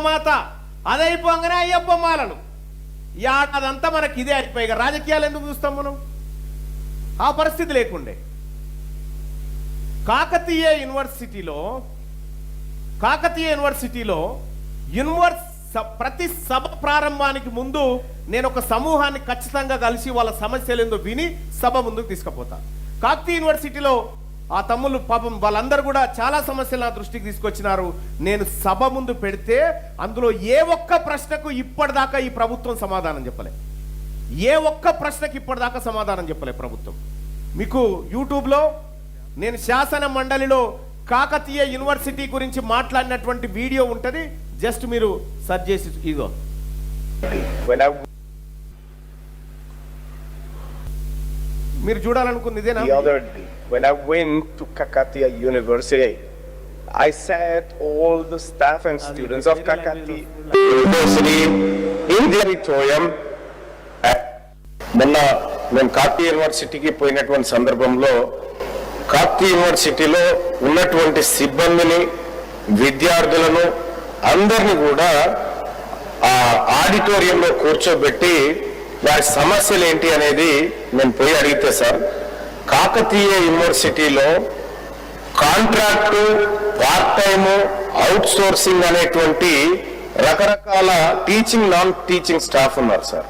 మాత అదైపోగానే అయ్యప్ప మాలలు అదంతా మనకి ఇదే అయిపోయి రాజకీయాలు ఎందుకు చూస్తాం మనం ఆ పరిస్థితి లేకుండే కాకతీయ యూనివర్సిటీలో ప్రతి సభ ప్రారంభానికి ముందు నేను ఒక సమూహాన్ని ఖచ్చితంగా కలిసి వాళ్ళ సమస్యలు ఏందో విని సభ ముందుకు తీసుకుపోతాను. కాకతీయ యూనివర్సిటీలో ఆ తమ్ముళ్ళు పాపం వాళ్ళందరూ కూడా చాలా సమస్యలు నా దృష్టికి తీసుకొచ్చినారు. నేను సభ ముందు పెడితే అందులో ఏ ఒక్క ప్రశ్నకు ఇప్పటిదాకా ఈ ప్రభుత్వం సమాధానం చెప్పలే. ఏ ఒక్క ప్రశ్నకి ఇప్పటిదాకా సమాధానం చెప్పలే ప్రభుత్వం. మీకు యూట్యూబ్లో నేను శాసన మండలిలో కాకతీయ యూనివర్సిటీ గురించి మాట్లాడినటువంటి వీడియో ఉంటుంది, జస్ట్ మీరు సెర్చ్ చేసి ఇదో. మీరు చూడాలనుకుంది ఇదేనా? When I went to Kakatiya University, I sat all the staff and students of Kakatiya University in the auditorium. మొన్న నేను కాకతీయ యూనివర్సిటీకి పోయినటువంటి సందర్భంలో కాకతీయ యూనివర్సిటీలో ఉన్నటువంటి సిబ్బందిని, విద్యార్థులను అందరినీ కూడా ఆ ఆడిటోరియంలో కూర్చోబెట్టి వారి సమస్యలు ఏంటి అనేది నేను పోయి అడిగితే, సార్ కాకతీయ యూనివర్సిటీలో contract, part time, out sourcing అనేటువంటి రకరకాల టీచింగ్, నాన్ టీచింగ్ స్టాఫ్ ఉన్నారు సార్.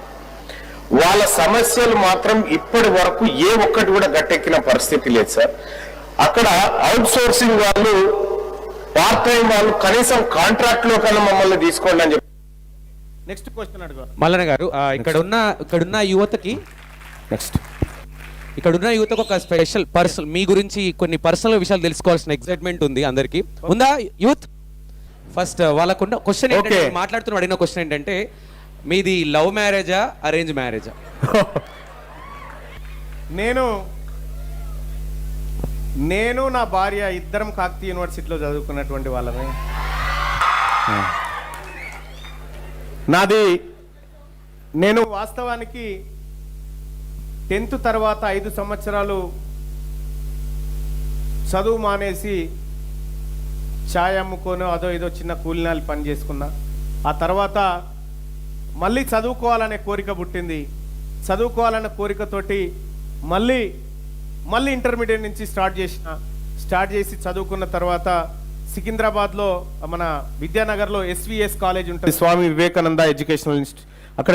వాళ్ళ సమస్యలు మాత్రం ఇప్పటి వరకు ఏ ఒక్కటి కూడా గట్టెక్కిన పరిస్థితి లేదు సార్. అక్కడ అవుట్ సోర్సింగ్ వాళ్ళు, పార్ట్ టైం వాళ్ళు కనీసం కాంట్రాక్ట్ లో కన్నా మమ్మల్ని తీసుకోండి అని చెప్పి. నెక్స్ట్ క్వశ్చన్ అడుగు మల్లన్న గారు. ఇక్కడున్న యువతకి ఒక స్పెషల్ పర్సనల్ మీ గురించి కొన్ని పర్సనల్ విషయాలు తెలుసుకోవాల్సిన ఎక్సైట్మెంట్ ఉంది అందరికి. ఉందా యూత్? ఫస్ట్ వాళ్ళకున్న క్వశ్చన్ మాట్లాడుతున్న అడిగిన క్వశ్చన్ ఏంటంటే, మీది లవ్ మ్యారేజా, అరేంజ్ మ్యారేజా? నేను నా భార్య ఇద్దరం కాకతీయ యూనివర్సిటీలో చదువుకున్నటువంటి వాళ్ళమే. నేను వాస్తవానికి 10th తర్వాత 5 సంవత్సరాలు చదువు మానేసి ఛాయ్ అమ్ముకొని అదో ఇదో చిన్న కూలినాలు పని చేసుకున్నా. ఆ తర్వాత మళ్ళీ చదువుకోవాలనే కోరిక పుట్టింది. చదువుకోవాలనే కోరికతోటి మళ్ళీ ఇంటర్మీడియట్ నుంచి స్టార్ట్ చేసి చదువుకున్న తర్వాత సికింద్రాబాద్లో మన విద్యానగర్లో SVS కాలేజ్ ఉంటుంది, స్వామి వివేకానంద ఎడ్యుకేషనల్ ఇన్స్టిట్యూట్. అక్కడ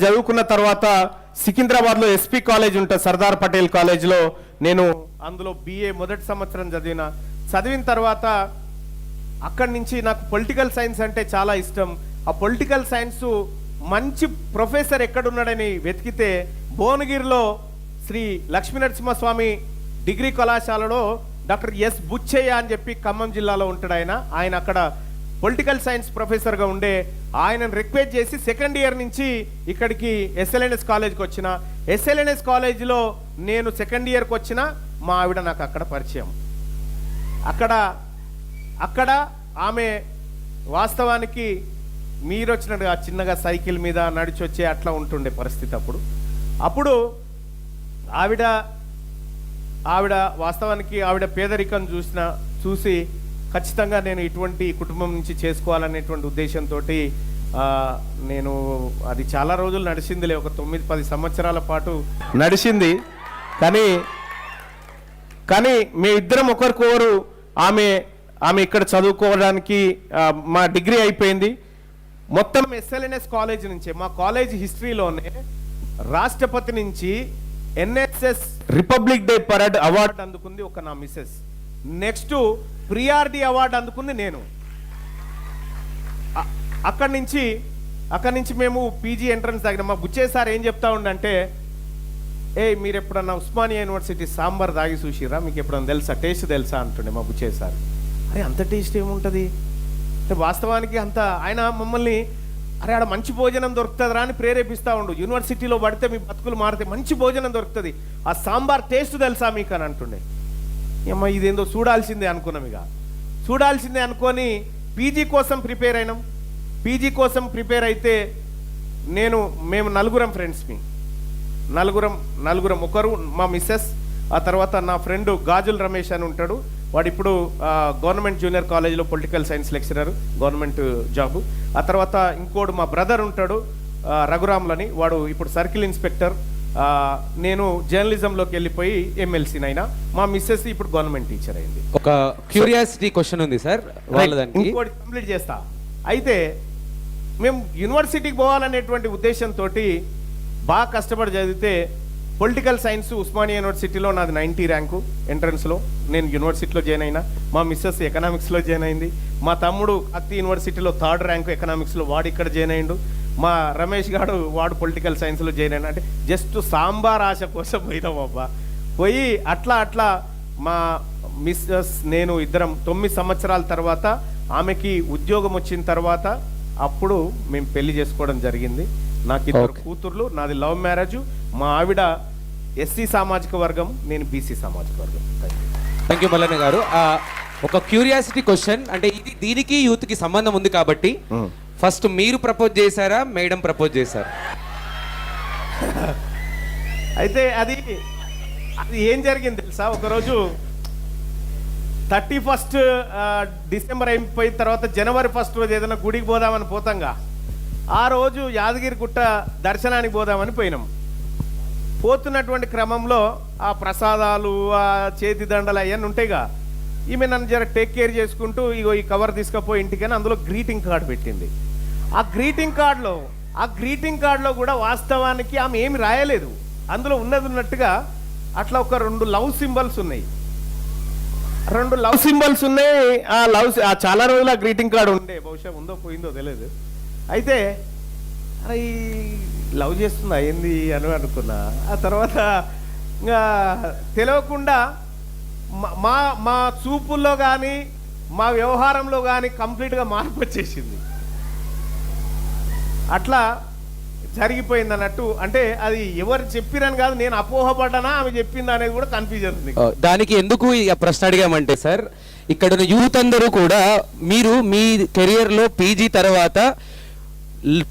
చదువుకున్న తర్వాత సికింద్రాబాద్లో SP కాలేజ్ ఉంటుంది, సర్దార్ పటేల్ కాలేజ్లో నేను అందులో BA మొదటి సంవత్సరం చదివిన తర్వాత అక్కడి నుంచి నాకు పొలిటికల్ సైన్స్ అంటే చాలా ఇష్టం. ఆ పొలిటికల్ సైన్స్ మంచి ప్రొఫెసర్ ఎక్కడున్నాడని వెతికితే భువనగిరిలో శ్రీ లక్ష్మీనరసింహస్వామి డిగ్రీ కళాశాలలో డాక్టర్ S బుచ్చయ్య అని చెప్పి ఖమ్మం జిల్లాలో ఉంటాడు ఆయన అక్కడ పొలిటికల్ సైన్స్ ప్రొఫెసర్గా ఉండే. ఆయనను రిక్వెస్ట్ చేసి సెకండ్ ఇయర్ నుంచి ఇక్కడికి SLNS కాలేజ్కి వచ్చిన. SLNS కాలేజీలో నేను సెకండ్ ఇయర్కి వచ్చిన. మా ఆవిడ నాకు అక్కడ పరిచయం. అక్కడ ఆమె వాస్తవానికి మీరు వచ్చినట్టుగా చిన్నగా సైకిల్ మీద నడిచి వచ్చే అట్లా ఉంటుండే పరిస్థితి. అప్పుడు ఆవిడ వాస్తవానికి ఆవిడ పేదరికం చూసి ఖచ్చితంగా నేను ఇటువంటి కుటుంబం నుంచి చేసుకోవాలనేటువంటి ఉద్దేశంతో నేను అది చాలా రోజులు నడిచిందిలే, ఒక 9-10 సంవత్సరాల పాటు నడిచింది. కానీ మీ ఇద్దరం ఒకరికొకరు ఆమె ఇక్కడ చదువుకోవడానికి మా డిగ్రీ అయిపోయింది. మొత్తం SLNS కాలేజ్ నుంచే మా కాలేజ్ హిస్టరీలోనే రాష్ట్రపతి నుంచి NSS republic day parade award అందుకుంది ఒక నా మిస్సెస్. నెక్స్ట్ ప్రియారిటీ అవార్డు అందుకుంది నేను. అక్కడి నుంచి మేము PG ఎంట్రన్స్ తాగిన. మా బుచ్చే సార్ ఏం చెప్తా ఉండంటే, మీరు ఎప్పుడన్నా ఉస్మానియా యూనివర్సిటీ సాంబార్ తాగి చూసిరా, మీకు ఎప్పుడన్నా తెలుసా, టేస్ట్ తెలుసా అంటుండే మా బుచ్చే సార్. అంత టేస్ట్ ఏముంటుంది అంటే వాస్తవానికి ఆయన మమ్మల్ని ఆడ మంచి భోజనం దొరుకుతుందిరా అని ప్రేరేపిస్తూ ఉండు. యూనివర్సిటీలో పడితే మీ బతుకులు మారితే మంచి భోజనం దొరుకుతుంది, ఆ సాంబార్ టేస్ట్ తెలుసా మీకు అని అంటుండే. ఇదేందో చూడాల్సిందే అనుకొని PG కోసం ప్రిపేర్ అయినాం. PG కోసం ప్రిపేర్ అయితే మేము 4 ఫ్రెండ్స్. నలుగురం ఒకరు మా మిస్సెస్, ఆ తర్వాత నా ఫ్రెండ్ గాజుల్ రమేష్ అని ఉంటాడు, వాడు ఇప్పుడు గవర్నమెంట్ జూనియర్ కాలేజీలో political science lecturer, government job. ఆ తర్వాత ఇంకోడు మా బ్రదర్ ఉంటాడు రఘురాములని, వాడు ఇప్పుడు సర్కిల్ ఇన్స్పెక్టర్. నేను జర్నలిజంలోకి వెళ్ళిపోయి ఎమ్మెల్సీనైనా. మా మిస్సెస్ ఇప్పుడు గవర్నమెంట్ టీచర్ అయింది. ఒక క్యూరియాసిటీ క్వశ్చన్ ఉంది సార్ వాళ్ళదానికి. ఇంకోటి కంప్లీట్ చేస్తా. అయితే మేము యూనివర్సిటీకి పోవాలనేటువంటి ఉద్దేశంతో బాగా కష్టపడి చదివితే పొలిటికల్ సైన్స్ ఉస్మానియా యూనివర్సిటీలో నాది 90 ర్యాంకు ఎంట్రన్స్లో. నేను యూనివర్సిటీలో జాయిన్ అయినా. మా మిస్సెస్ ఎకనామిక్స్లో జాయిన్ అయింది. మా తమ్ముడు అత్తి యూనివర్సిటీలో 3rd ర్యాంకు ఎకనామిక్స్లో, వాడు ఇక్కడ జాయిన్ అయ్యిండు. మా రమేష్ గారు వాడు పొలిటికల్ సైన్స్లో జాయిన్ అయినా. అంటే జస్ట్ సాంబార్ ఆశ కోసం పోయినాం అబ్బా. పోయి అట్లా మా మిస్సెస్ నేను ఇద్దరం 9 సంవత్సరాల తర్వాత ఆమెకి ఉద్యోగం వచ్చిన తర్వాత అప్పుడు మేము పెళ్లి చేసుకోవడం జరిగింది. నాకు 2 కూతుర్లు. నాది లవ్ మ్యారేజ్. మా ఆవిడ ఎస్సీ సామాజిక వర్గం, నేను బీసీ సామాజిక వర్గం. Thank you Mallanna garu. ఒక క్యూరియాసిటీ క్వశ్చన్, అంటే ఇది దీనికి యూత్ కి సంబంధం ఉంది కాబట్టి ఫస్ట్ మీరు ప్రపోజ్ చేశారా, మేడం ప్రపోజ్ చేశారా? అయితే అది ఏం జరిగింది తెలుసా, ఒకరోజు 31 డిసెంబర్ అయిపోయిన తర్వాత జనవరి 1 రోజు ఏదైనా గుడికి పోదామని పోతాంగా, ఆ రోజు యాదగిరి గుట్ట దర్శనానికి పోదామని పోయినాం. పోతున్నటువంటి క్రమంలో ఆ ప్రసాదాలు, ఆ చేతి దండలు అవన్నీ ఉంటాయిగా. ఈమె నన్ను జర టేక్ కేర్ చేసుకుంటూ ఇగో ఈ కవర్ తీసుకుపోయి ఇంటికని అందులో గ్రీటింగ్ కార్డు పెట్టింది. ఆ గ్రీటింగ్ కార్డులో కూడా వాస్తవానికి ఆమె ఏమి రాయలేదు. అందులో ఉన్నట్టుగా అట్లా ఒక 2 లవ్ సింబల్స్ ఉన్నాయి. 2 లవ్ సింబల్స్ ఉన్నాయి. ఆ చాలా రోజులు ఆ గ్రీటింగ్ కార్డు ఉండే, బహుశా ఉందో పోయిందో తెలియదు. అయితే అరే ఈ లవ్ చేస్తుందా ఏంది అని అనుకున్నా. ఆ తర్వాత ఇంకా తెలియకుండా మా చూపుల్లో కానీ మా వ్యవహారంలో కానీ కంప్లీట్గా మార్పు వచ్చేసింది. అట్లా జరిగిపోయింది అన్నట్టు. అంటే అది ఎవరు చెప్పిరని కాదు, నేను అపోహపడ్డానా ఆమె చెప్పింది అనేది కూడా కన్ఫ్యూజన్ ఉంది. దానికి ఎందుకు ఈ ప్రశ్న అడిగామంటే సార్, ఇక్కడ యూత్ అందరూ కూడా మీరు మీ కెరియర్లో పీజీ తర్వాత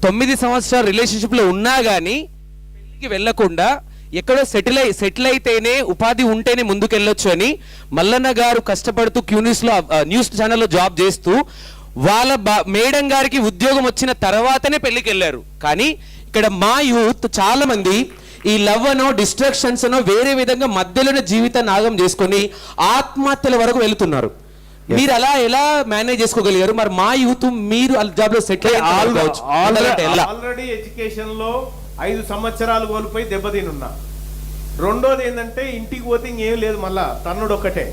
9 సంవత్సరాల రిలేషన్షిప్లో ఉన్నా కానీ పెళ్లికి వెళ్లకుండా ఎక్కడో సెటిల్ అయితేనే ఉపాధి ఉంటేనే ముందుకెళ్ళొచ్చు అని మల్లన్న గారు కష్టపడుతూ న్యూస్ ఛానల్లో జాబ్ చేస్తూ వాళ్ళ మేడం గారికి ఉద్యోగం వచ్చిన తర్వాతనే పెళ్లికి వెళ్ళారు. కానీ ఇక్కడ మా యూత్ చాలా మంది ఈ లవ్ అనో డిస్ట్రాక్షన్స్ అనో వేరే విధంగా మధ్యలోనే జీవితాన్ని నాగం చేసుకొని ఆత్మహత్యల వరకు వెళుతున్నారు. మీరు అలా ఎలా మేనేజ్ చేసుకోగలిగారు? మరి మా యూత్ మీరు జాబ్ లో సెటిల్ ఆల్రెడీ ఎడ్యుకేషన్ లో 5 సంవత్సరాలు కోల్పోయి దెబ్బతినున్నా. రెండోది ఏంటంటే ఇంటికి పోతే ఇంకేం లేదు, మళ్ళా తన్నుడు ఒక్కటే.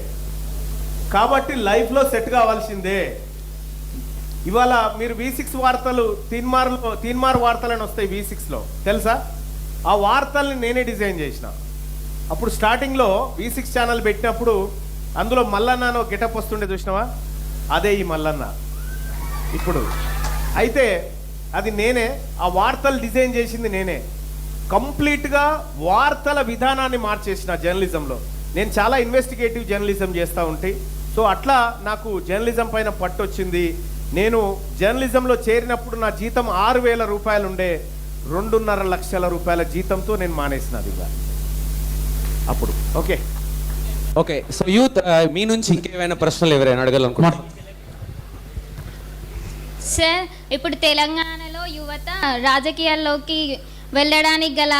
కాబట్టి లైఫ్ లో సెట్ కావాల్సిందే. ఇవాళ మీరు V6 వార్తలు తీన్మార్ వార్తలని వస్తాయి V6లో, తెలుసా? ఆ వార్తల్ని నేనే డిజైన్ చేసిన. అప్పుడు స్టార్టింగ్లో V6 ఛానల్ పెట్టినప్పుడు అందులో మల్లన్న గెటప్ వస్తుండే, చూసినావా? అదే ఈ మల్లన్న ఇప్పుడు. అయితే అది నేనే, ఆ వార్తలు డిజైన్ చేసింది నేనే. కంప్లీట్గా వార్తల విధానాన్ని మార్చేసిన జర్నలిజంలో. నేను చాలా ఇన్వెస్టిగేటివ్ జర్నలిజం చేస్తూ ఉంటే, సో అట్లా నాకు జర్నలిజం పైన పట్టు వచ్చింది. నేను జర్నలిజంలో చేరినప్పుడు నా జీతం 6,000 రూపాయలు ఉండే, 2.5 లక్షల రూపాయల జీతంతో నేను మానేసిన అది అప్పుడు. ఓకే సో యూత్ మీ నుంచి ఇంకేమైనా ప్రశ్నలు ఎవరైనా అడగాలనుకుంటున్నారు? సార్, ఇప్పుడు తెలంగాణలో యువత రాజకీయాల్లోకి వెళ్ళడానికి గల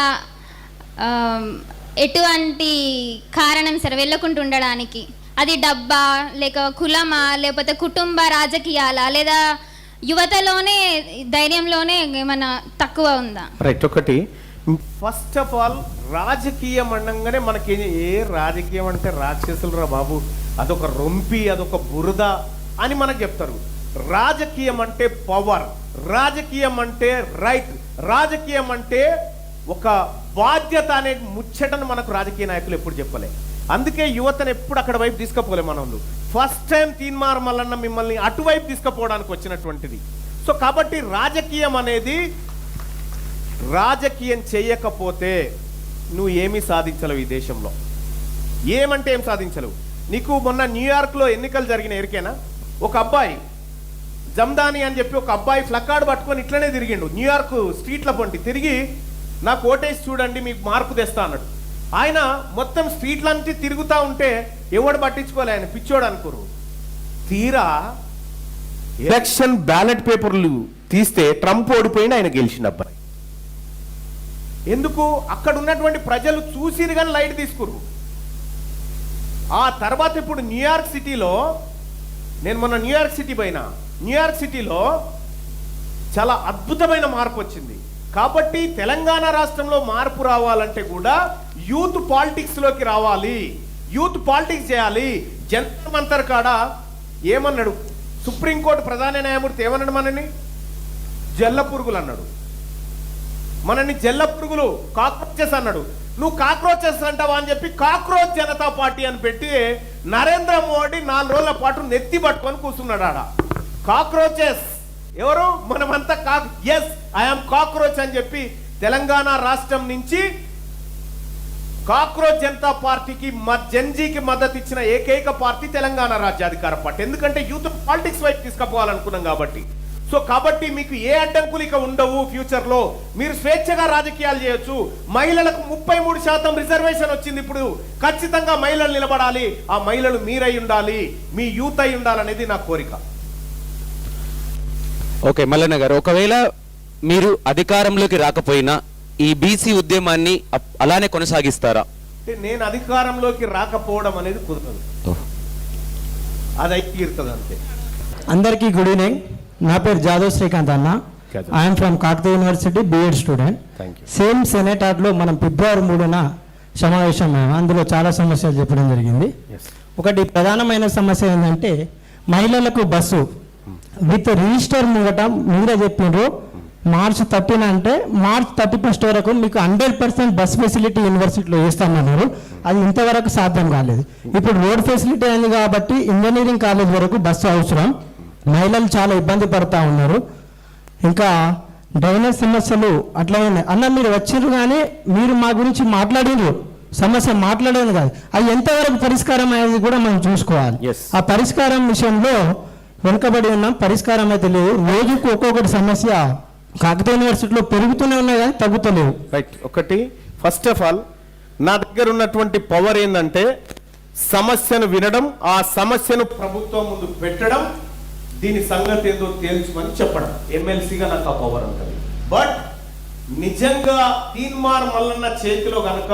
ఎటువంటి కారణం సార్ వెళ్ళకుండా ఉండడానికి? అది డబ్బా, లేక కులమా, లేకపోతే కుటుంబ రాజకీయాలా, లేదా యువతలోనే ధైర్యంలోనే ఏమైనా తక్కువ ఉందా? రైట్. ఒకటి, ఫస్ట్ ఆఫ్ ఆల్ రాజకీయం అనగానే మనకి రాజకీయం అంటే రాక్షసులు రా బాబు, అదొక రొంపి, అదొక బురద అని మనకు చెప్తారు. రాజకీయం అంటే పవర్, రాజకీయం అంటే రైట్, రాజకీయం అంటే ఒక బాధ్యత అనే ముచ్చటను మనకు రాజకీయ నాయకులు ఎప్పుడు చెప్పలే. అందుకే యువతను ఎప్పుడు అక్కడ వైపు తీసుకుపోలే మన వాళ్ళు. ఫస్ట్ టైం తీన్మార్ మల్లన్న మిమ్మల్ని అటువైపు తీసుకుపోవడానికి వచ్చినటువంటిది. సో కాబట్టి రాజకీయం అనేది, రాజకీయం చేయకపోతే నువ్వు ఏమీ సాధించలేవు ఈ దేశంలో. ఏమంటే ఏం సాధించలేవు. నీకు మొన్న న్యూయార్క్లో ఎన్నికలు జరిగిన ఎరికేనా? ఒక అబ్బాయి జమ్దాని అని చెప్పి ఒక అబ్బాయి ఫ్లకార్డ్ పట్టుకొని ఇట్లనే తిరిగిండు న్యూయార్క్ స్ట్రీట్ల పొంటి తిరిగి, నాకు ఓటేసి చూడండి మీకు మార్పు తెస్తా అన్నాడు. ఆయన మొత్తం స్ట్రీట్లంతా తిరుగుతూ ఉంటే ఎవడు పట్టించుకోలే, ఆయన పిచ్చోడు అనుకోరు. తీరా ఎలక్షన్ బ్యాలెట్ పేపర్లు తీస్తే ట్రంప్ ఓడిపోయింది, ఆయన గెలిచిన అబ్బాయి. ఎందుకు? అక్కడ ఉన్నటువంటి ప్రజలు చూసిరు కానీ లైట్ తీసుకురు. ఆ తర్వాత ఇప్పుడు న్యూయార్క్ సిటీలో, నేను మొన్న న్యూయార్క్ సిటీ పోయినా, న్యూయార్క్ సిటీలో చాలా అద్భుతమైన మార్పు వచ్చింది. కాబట్టి తెలంగాణ రాష్ట్రంలో మార్పు రావాలంటే కూడా యూత్ పాలిటిక్స్లోకి రావాలి, యూత్ పాలిటిక్స్ చేయాలి. జంతర్ మంతర్ కాడ ఏమన్నాడు సుప్రీంకోర్టు ప్రధాన న్యాయమూర్తి? ఏమన్నాడు? మనని జల్ల పురుగులు అన్నాడు, మనని జల్ల పురుగులు, కాక్రోచెస్ అన్నాడు. నువ్వు కాక్రోచెస్ అంటావా అని చెప్పి కాక్రోచ్ జనతా పార్టీ అని పెట్టి నరేంద్ర మోడీ 4 రోజుల పాటు నెత్తి పట్టుకొని కూర్చున్నాడు ఆడ. కాక్రోచెస్ ఎవరు? మనమంతా ఎస్ ఐఎమ్ కాక్రోచ్ అని చెప్పి తెలంగాణ రాష్ట్రం నుంచి కాక్రోచ్ జనతా పార్టీకి జెన్జీకి మద్దతు ఇచ్చిన ఏకైక పార్టీ తెలంగాణ రాజ్యాధికార పార్టీ. ఎందుకంటే యూత్ పాలిటిక్స్ వైపు తీసుకుపోవాలనుకున్నాం కాబట్టి. సో కాబట్టి మీకు ఏ అడ్డంకులు ఇక ఉండవు. ఫ్యూచర్ లో మీరు స్వేచ్ఛగా రాజకీయాలు చేయొచ్చు. మహిళలకు 33% రిజర్వేషన్ వచ్చింది. ఇప్పుడు ఖచ్చితంగా మహిళలు నిలబడాలి. ఆ మహిళలు మీరై ఉండాలి, మీ యూత్ అయి ఉండాలనేది నా కోరిక. ఓకే మల్లన్న గారు, ఒకవేళ మీరు అధికారంలోకి రాకపోయినా ఈ బీసీ ఉద్యమాన్ని అలానే కొనసాగిస్తారా? అంటే నేను అధికారంలోకి రాకపోవడం అనేది కుదరదు, అది అయితే తీరుతుంది అంతే. అందరికీ గుడ్ ఈవినింగ్. నా పేరు జాదవ్ శ్రీకాంత్ అన్న. I'm from Kakatiya university BEd student. Same సెనేటార్లో మనం ఫిబ్రవరి 3న సమావేశం, అందులో చాలా సమస్యలు చెప్పడం జరిగింది. ఒకటి ప్రధానమైన సమస్య ఏంటంటే మహిళలకు బస్సు విత్ రిజిస్టర్ ముంగట మీరే చెప్పిండ్రు మార్చ్ 13 అంటే మార్చ్ 31 వరకు మీకు 100% బస్ ఫెసిలిటీ యూనివర్సిటీలో వేస్తామన్నారు. అది ఇంతవరకు సాధ్యం కాలేదు. ఇప్పుడు రోడ్ ఫెసిలిటీ అయింది కాబట్టి ఇంజనీరింగ్ కాలేజ్ వరకు బస్సు అవసరం. మహిళలు చాలా ఇబ్బంది పడుతూ ఉన్నారు. ఇంకా డ్రైనేజ్ సమస్యలు అట్లనే అన్న మీరు వచ్చిర్రు కానీ మీరు మా గురించి మాట్లాడినరు, సమస్య మాట్లాడేది కాదు. అది ఎంతవరకు పరిష్కారం అయ్యేది కూడా మనం చూసుకోవాలి. ఆ పరిష్కారం విషయంలో వెనుకబడి ఉన్నాం, పరిష్కారం అయితే లేదు. రోజుకు ఒక్కొక్కటి సమస్య కాకతీయ యూనివర్సిటీలో పెరుగుతూనే ఉన్నాయి కానీ తగ్గుతలేవు. రైట్. ఒకటి ఫస్ట్ ఆఫ్ ఆల్ నా దగ్గర ఉన్నటువంటి పవర్ ఏంటంటే సమస్యను వినడం, ఆ సమస్యను ప్రభుత్వం ముందు పెట్టడం, దీని సంగతి ఏందో తేల్చుమని చెప్పడం. ఎమ్మెల్సీగా నాకు ఆ పవర్ ఉంటుంది. బట్ నిజంగా తీన్మార్ మల్లన్న చేతిలో కనుక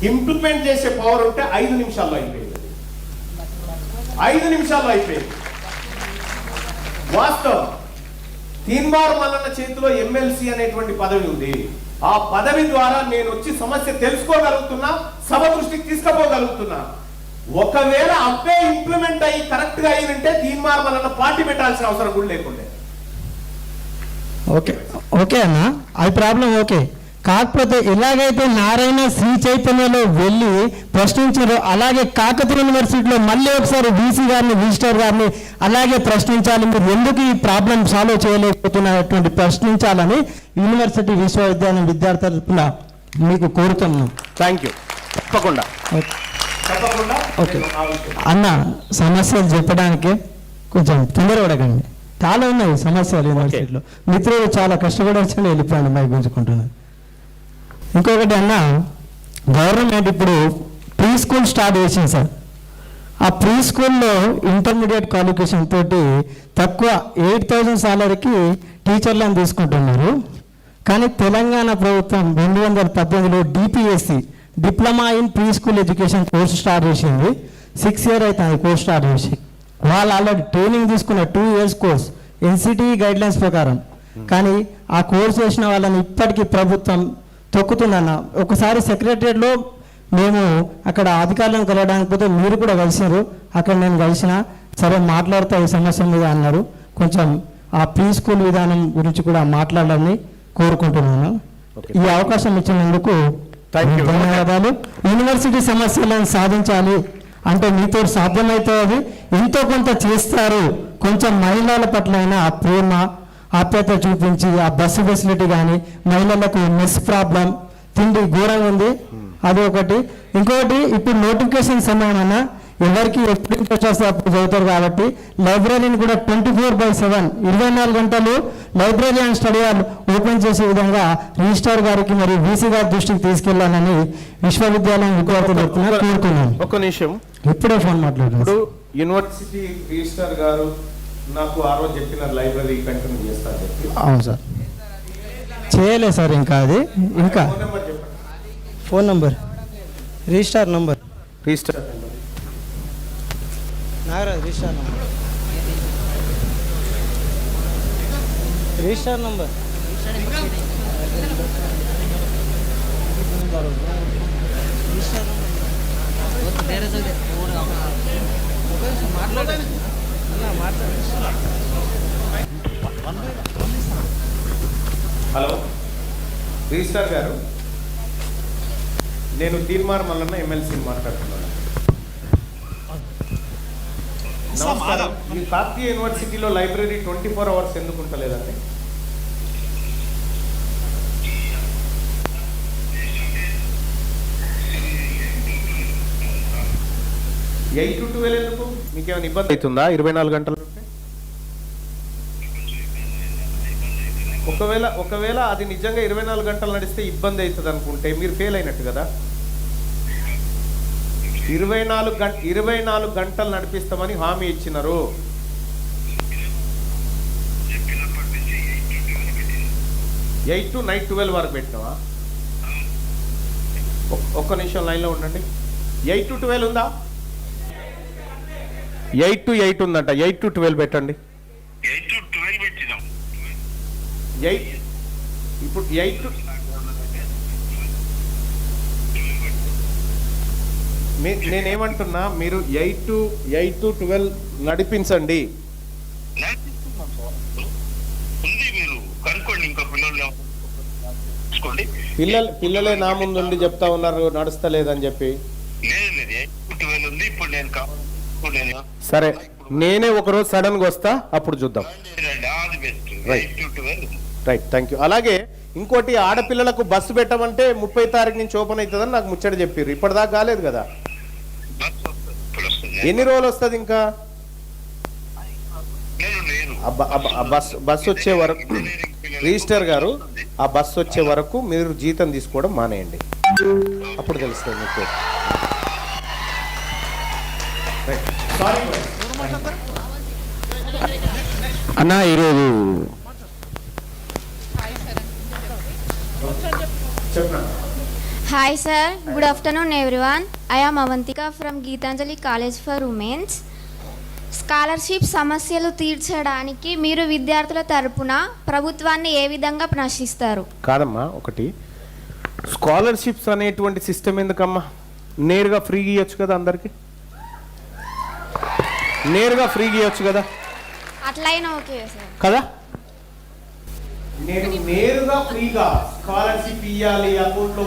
ఇంప్లిమెంట్ చేసే పవర్ ఉంటే 5 నిమిషాల్లో అయిపోయింది. 5 నిమిషాల్లో అయిపోయింది. వాస్తవం. తీన్మార్ మల్లన్న చేతిలో ఎమ్మెల్సీ అనేటువంటి పదవి ఉంది. ఆ పదవి ద్వారా నేను వచ్చి సమస్య తెలుసుకోగలుగుతున్నా, సభ దృష్టికి తీసుకుపోగలుగుతున్నా. ఒకవేళ అబ్బే ఇంప్లిమెంట్ అయ్యి కరెక్ట్ గా అయ్యింటే తీన్మార్ మల్లన్న పార్టీ పెట్టాల్సిన అవసరం కూడా లేకుండే. ఓకే ఓకే అన్న, అది ప్రాబ్లం ఓకే. కాకపోతే ఎలాగైతే నారాయణ శ్రీ చైతన్యలో వెళ్ళి ప్రశ్నించారో అలాగే కాకతీయ యూనివర్సిటీలో మళ్ళీ ఒకసారి బీసీ గారిని, రిజిస్టర్ గారిని అలాగే ప్రశ్నించాలి. మీరు ఎందుకు ఈ ప్రాబ్లం సాల్వ్ చేయలేకపోతున్నటువంటి ప్రశ్నించాలని యూనివర్సిటీ విశ్వవిద్యాలయం విద్యార్థుల తరపున మీకు కోరుతున్నాం. Thank you. తప్పకుండా తప్పకుండా. ఓకే అన్న, సమస్యలు చెప్పడానికి కొంచెం తొందరపడకండి. చాలా ఉన్నాయి సమస్యలు యూనివర్సిటీలో. మిత్రులు చాలా కష్టపడి వచ్చి వెళ్ళిపోయాను మైక్ గుంజుకుంటున్నారు. ఇంకొకటి అన్న, గవర్నమెంట్ ఇప్పుడు ప్రీ స్కూల్ స్టార్ట్ చేసింది సార్. ఆ ప్రీ స్కూల్లో ఇంటర్మీడియట్ క్వాలిఫికేషన్ తోటి తక్కువ 8,000 సాలరీకి టీచర్లను తీసుకుంటున్నారు. కానీ తెలంగాణ ప్రభుత్వం 2018లో DPSC diploma in pre school education course start చేసింది. 6 years అవుతుంది కోర్స్ స్టార్ట్ చేసి. వాళ్ళు ఆల్రెడీ ట్రైనింగ్ తీసుకున్న 2 years కోర్స్ ఎన్సిటి గైడ్లైన్స్ ప్రకారం. కానీ ఆ కోర్స్ చేసిన వాళ్ళని ఇప్పటికీ ప్రభుత్వం తొక్కుతుందన్న. ఒకసారి సెక్రటరియట్లో మేము అక్కడ అధికారులను కలవడానికి పోతే మీరు కూడా కలిసారు. అక్కడ నేను కలిసిన సరే మాట్లాడుతా ఈ సమస్య మీద అన్నారు. కొంచెం ఆ ప్రీ స్కూల్ విధానం గురించి కూడా మాట్లాడాలని కోరుకుంటున్నాను. ఈ అవకాశం ఇచ్చినందుకు ధన్యవాదాలు. యూనివర్సిటీ సమస్యలను సాధించాలి అంటే మీతో సాధ్యమవుతుంది. ఎంతో కొంత చేస్తారు. కొంచెం మహిళల పట్ల అయినా ఆ ప్రేమ ఆప్యాయత చూపించి ఆ బస్సు ఫెసిలిటీ కానీ, మహిళలకు మెస్ ప్రాబ్లం, తిండి ఘోరంగా ఉంది, అది ఒకటి. ఇంకొకటి ఇప్పుడు నోటిఫికేషన్ సమయం అన్న ఎవరికి ఎప్పుడు ఇంట్రెస్ట్ వస్తే అప్పుడు చదువుతారు కాబట్టి లైబ్రరీని కూడా 24/7 24 గంటలు library and study hall open చేసే విధంగా రిజిస్ట్రార్ గారికి మరియు వీసీ గారి దృష్టికి తీసుకెళ్లాలని విశ్వవిద్యాలయం విద్యార్థులు కోరుకున్నాను. ఒక నిమిషం, ఇప్పుడే ఫోన్ మాట్లాడుతున్నాను. ఇప్పుడు యూనివర్సిటీ రిజిస్ట్రార్ గారు నాకు ఆ రోజు చెప్పిన లైబ్రరీ కంటిన్యూ చేస్తారు చెప్పి. అవును సార్, చేయలేదు సార్ ఇంకా అది ఇంకా ఫోన్ నెంబర్ చెప్పండి. Phone number registrar number register Nagaraj registrar number registrar number hello registrar గారు, నేను తీర్మానం మల్లన్న ఎమ్మెల్సీని మాట్లాడుతున్నాను. నమస్కారం. ఈ కాకతీయ యూనివర్సిటీలో లైబ్రరీ 24 hours ఎందుకు ఉంటలేదండి? ఎయిట్ టు 12 ఎందుకు? మీకేమైనా ఇబ్బంది అవుతుందా 24 గంటలు ఉంటే? ఒకవేళ అది నిజంగా 24 గంటలు నడిస్తే ఇబ్బంది అవుతుంది అనుకుంటే మీరు ఫెయిల్ అయినట్టు కదా. 24 గంటలు నడిపిస్తామని హామీ ఇచ్చినారు. ఎయిట్ టు నైట్ 12 వరకు పెట్టినావా? ఒక్క నిమిషం లైన్లో ఉండండి. 8 to 12 ఉందా? 8 to 8 ఉందంట. 8 to 12 పెట్టండి. 8 ఇప్పుడు 8 to నేనేమంటున్నా, మీరు 8 to 12 నడిపించండి. పిల్లలే నా ముందుండి చెప్తా ఉన్నారు నడుస్తలేదని చెప్పి. సరే, నేనే ఒకరోజు సడన్ గా వస్తా, అప్పుడు చూద్దాం. Right, thank you. అలాగే ఇంకోటి, ఆడపిల్లలకు బస్సు పెట్టమంటే 30 తారీఖు నుంచి ఓపెన్ అవుతుందని నాకు ముచ్చట చెప్పారు. ఇప్పటిదాకా కాలేదు కదా. ఎన్ని రోజులు వస్తుంది ఇంకా? బస్సు వచ్చే వరకు రిజిస్టర్ గారు, ఆ బస్సు వచ్చే వరకు మీరు జీతం తీసుకోవడం మానేయండి, అప్పుడు తెలుస్తుంది మీకు. అన్న ఈరోజు Hi sir, good afternoon everyone. I am Avantika from Geetanjali College for Women's. Scholarship సమస్యలు తీర్చడానికి మీరు విద్యార్థుల తరపున ప్రభుత్వాన్ని ఏ విధంగా ప్రశ్నిస్తారు? కాదమ్మా, ఒకటి స్కాలర్షిప్స్ అనేటువంటి సిస్టమ్ ఎందుకమ్మా? నేరుగా ఫ్రీగా ఇవ్వచ్చు కదా, అందరికి నేరుగా ఫ్రీగా ఇవ్వచ్చు కదా. అట్లయినా ఓకే సార్ కదా. నేను నేరుగా ఫ్రీగా స్కాలర్షిప్ ఇవ్వాలి, అకౌంట్లో